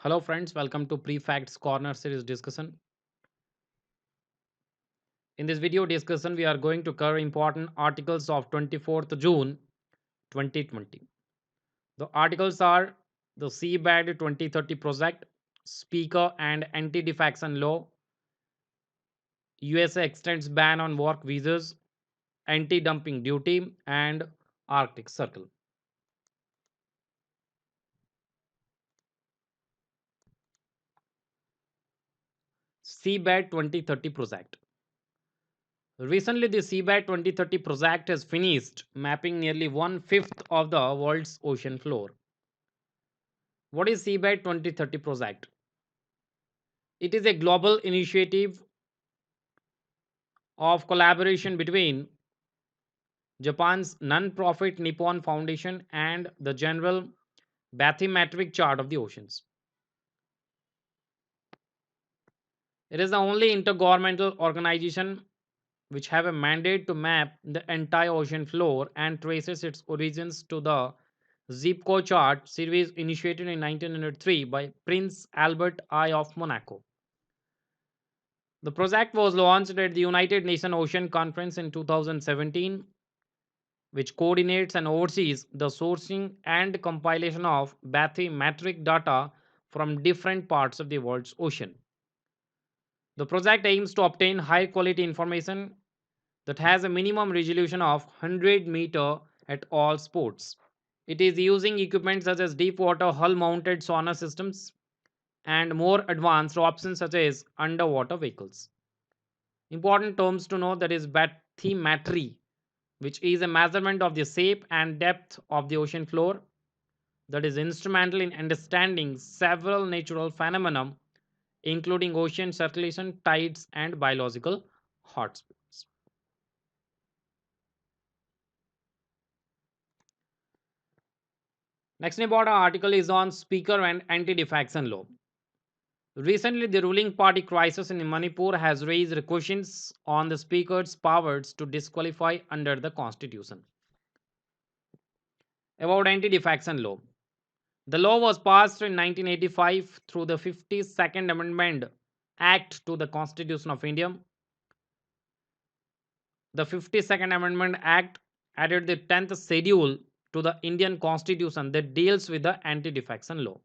Hello friends, welcome to Prefacts Corner series discussion. In this video discussion, we are going to cover important articles of 24th June 2020. The articles are the Seabed 2030 project, Speaker and Anti-Defection Law, USA extends ban on work visas, anti-dumping duty, and Arctic Circle. Seabed 2030 project. Recently, the Seabed 2030 project has finished mapping nearly one-fifth of the world's ocean floor. What is Seabed 2030 project? It is a global initiative of collaboration between Japan's non-profit Nippon Foundation and the General Bathymetric Chart of the Oceans. It is the only intergovernmental organization which have a mandate to map the entire ocean floor and traces its origins to the zip code chart series initiated in 1903 by Prince Albert I of Monaco. The project was launched at the United Nations Ocean Conference in 2017, which coordinates and oversees the sourcing and compilation of bathymetric data from different parts of the world's ocean. The project aims to obtain high quality information that has a minimum resolution of 100-meter at all spots. It is using equipment such as deep water hull mounted sonar systems and more advanced options such as underwater vehicles. Important terms to know that is bathymetry, which is a measurement of the shape and depth of the ocean floor that is instrumental in understanding several natural phenomena, including ocean circulation, tides, and biological hotspots. Next important article is on Speaker and Anti-Defection Law. Recently, the ruling party crisis in Manipur has raised questions on the Speaker's powers to disqualify under the Constitution. About Anti-Defection Law. The law was passed in 1985 through the 52nd Amendment Act to the Constitution of India. The 52nd Amendment Act added the 10th schedule to the Indian Constitution that deals with the anti-defection law.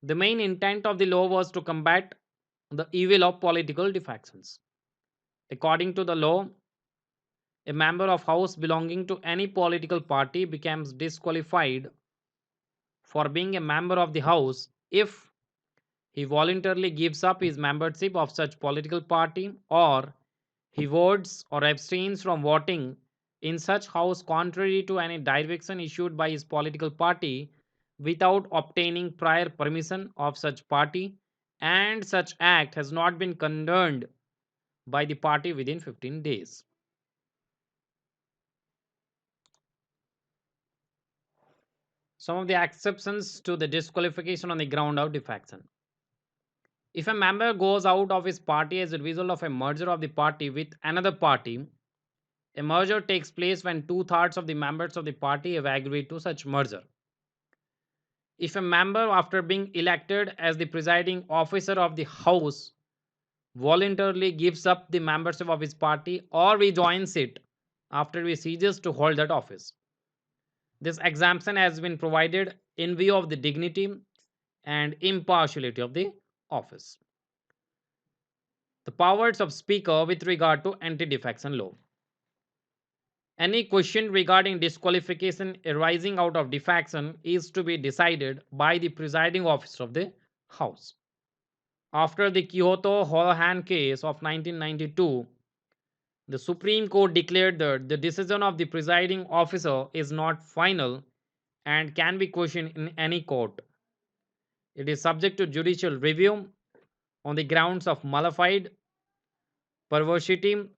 The main intent of the law was to combat the evil of political defections. According to the law, a member of House belonging to any political party becomes disqualified for being a member of the House if he voluntarily gives up his membership of such political party, or he votes or abstains from voting in such house contrary to any direction issued by his political party without obtaining prior permission of such party, and such act has not been condoned by the party within 15 days. Some of the exceptions to the disqualification on the ground of defection. If a member goes out of his party as a result of a merger of the party with another party, a merger takes place when two-thirds of the members of the party have agreed to such merger. If a member, after being elected as the presiding officer of the House, voluntarily gives up the membership of his party or rejoins it after he ceases to hold that office, this exemption has been provided in view of the dignity and impartiality of the office. The powers of Speaker with regard to anti-defection law. Any question regarding disqualification arising out of defection is to be decided by the presiding officer of the House. After the Kyoto Holohan case of 1992, the Supreme Court declared that the decision of the presiding officer is not final and can be questioned in any court. It is subject to judicial review on the grounds of malafide, perversity,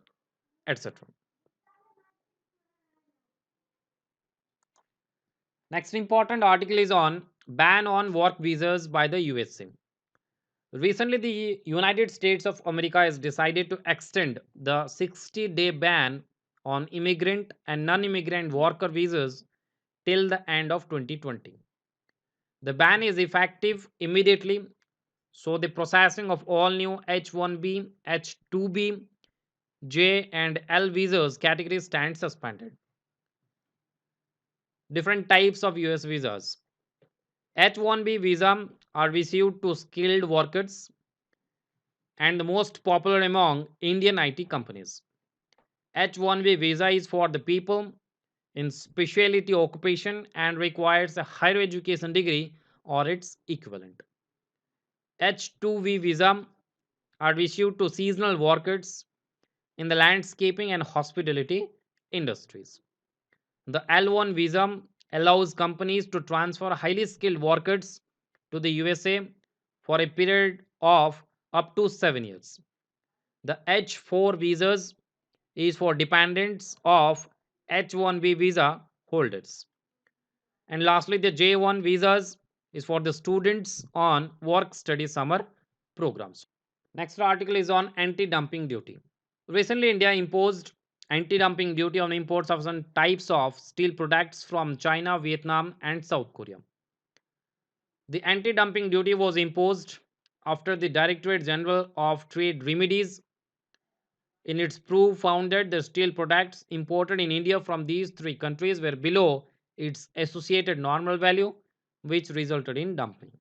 etc. Next important article is on ban on work visas by the USA. Recently, the United States of America has decided to extend the 60-day ban on immigrant and non-immigrant worker visas till the end of 2020. The ban is effective immediately, so the processing of all new H1B, H2B, J, and L visas categories stands suspended. Different types of US visas. H1B visa are issued to skilled workers and the most popular among Indian IT companies. H1B visa is for the people in specialty occupation and requires a higher education degree or its equivalent. H2B visa are issued to seasonal workers in the landscaping and hospitality industries. The L1 visa allows companies to transfer highly skilled workers to the USA for a period of up to 7 years. The H4 visas is for dependents of H1B visa holders. And lastly, the J1 visas is for the students on work study summer programs. Next article is on anti-dumping duty. Recently, India imposed anti-dumping duty on imports of some types of steel products from China, Vietnam, and South Korea. The anti-dumping duty was imposed after the Directorate General of Trade Remedies in its proof found that the steel products imported in India from these three countries were below its associated normal value, which resulted in dumping.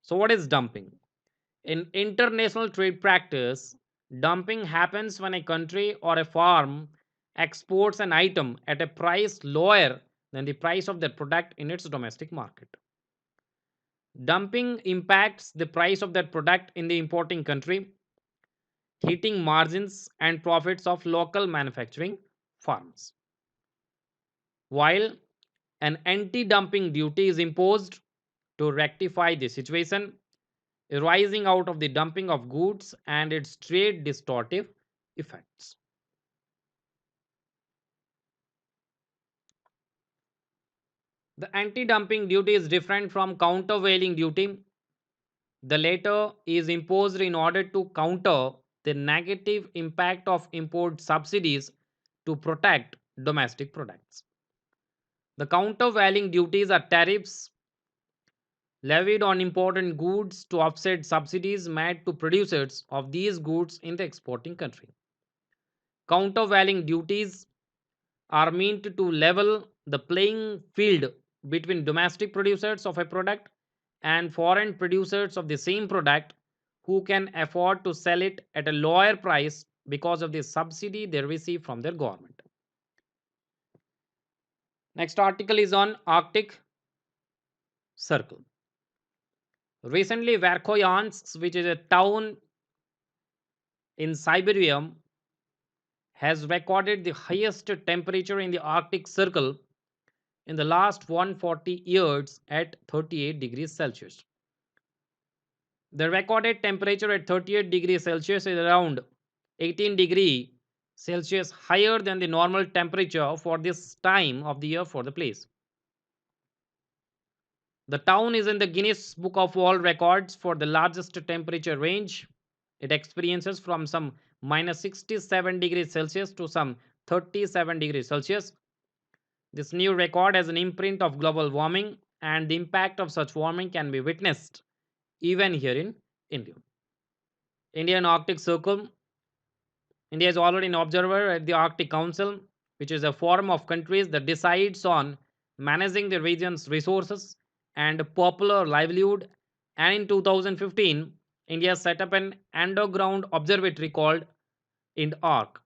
So, what is dumping? In international trade practice, dumping happens when a country or a firm exports an item at a price lower than the price of that product in its domestic market. Dumping impacts the price of that product in the importing country, hitting margins and profits of local manufacturing firms. While an anti dumping duty is imposed to rectify the situation arising out of the dumping of goods and its trade distortive effects. The anti dumping duty is different from countervailing duty. The latter is imposed in order to counter the negative impact of import subsidies to protect domestic products. The countervailing duties are tariffs levied on imported goods to offset subsidies made to producers of these goods in the exporting country. Countervailing duties are meant to level the playing field between domestic producers of a product and foreign producers of the same product who can afford to sell it at a lower price because of the subsidy they receive from their government. Next article is on Arctic Circle. Recently, Verkhoyansk, which is a town in Siberia, has recorded the highest temperature in the Arctic Circle in the last 140 years at 38 degrees Celsius. The recorded temperature at 38 degrees Celsius is around 18 degrees Celsius higher than the normal temperature for this time of the year for the place. The town is in the Guinness Book of World Records for the largest temperature range. It experiences from some minus 67 degrees Celsius to some 37 degrees Celsius. This new record has an imprint of global warming, and the impact of such warming can be witnessed even here in India. Indian Arctic Circle. India is already an observer at the Arctic Council, which is a forum of countries that decides on managing the region's resources and popular livelihood. And in 2015, India set up an underground observatory called INDARC.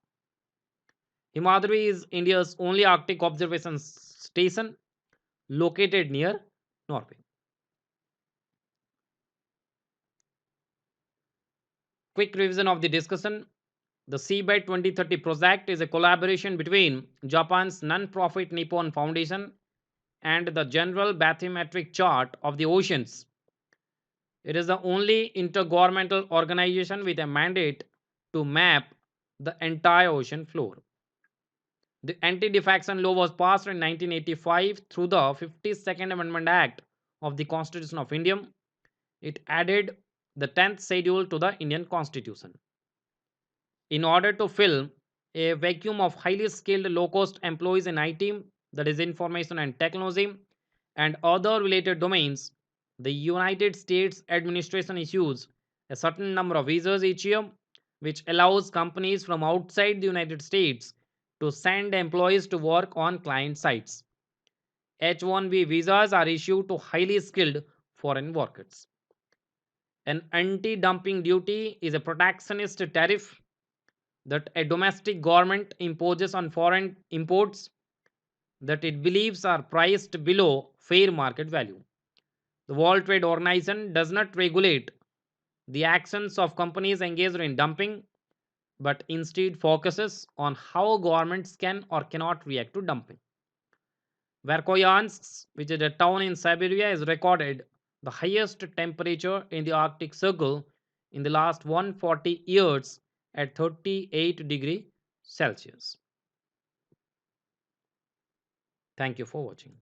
Himadri is India's only Arctic observation station located near Norway. Quick revision of the discussion. The Seabed 2030 project is a collaboration between Japan's non-profit Nippon Foundation and the General Bathymetric Chart of the Oceans. It is the only intergovernmental organization with a mandate to map the entire ocean floor. The Anti-Defection Law was passed in 1985 through the 52nd Amendment Act of the Constitution of India. It added the 10th schedule to the Indian Constitution. In order to fill a vacuum of highly skilled low cost employees in IT, that is information and technology, and other related domains, the United States administration issues a certain number of visas each year, which allows companies from outside the United States to send employees to work on client sites. H-1B visas are issued to highly skilled foreign workers. An anti dumping duty is a protectionist tariff that a domestic government imposes on foreign imports that it believes are priced below fair market value. The World Trade Organization does not regulate the actions of companies engaged in dumping, but instead focuses on how governments can or cannot react to dumping. Verkhoyansk, which is a town in Siberia, is recorded the highest temperature in the Arctic Circle in the last 140 years at 38 degrees Celsius. Thank you for watching.